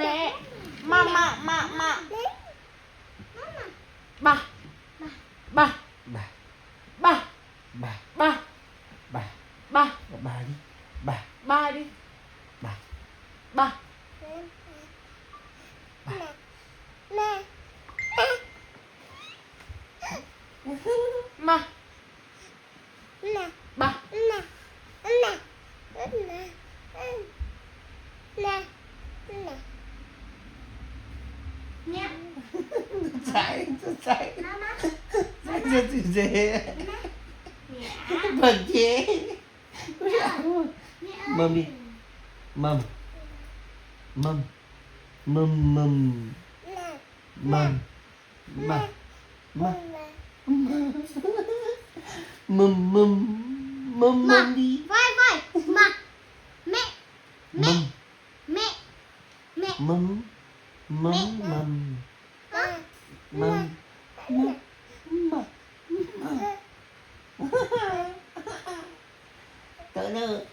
Mẹ. Mama. Ba. Ba. Ba. Ba. Ba. Ba. Ba. Ba. Ba đi. Ba. Ba đi. Ba. Ba. Ma. Ba. Chạy. Dễ. Vâng chế. Mâm đi. Mâm. Mâm. Mâm. Mâm. Mâm. Mâm đi. Vai. Ma. Mẹ. Mâm. Mẹ. Mâm. Mâm. Mâm. Mâm.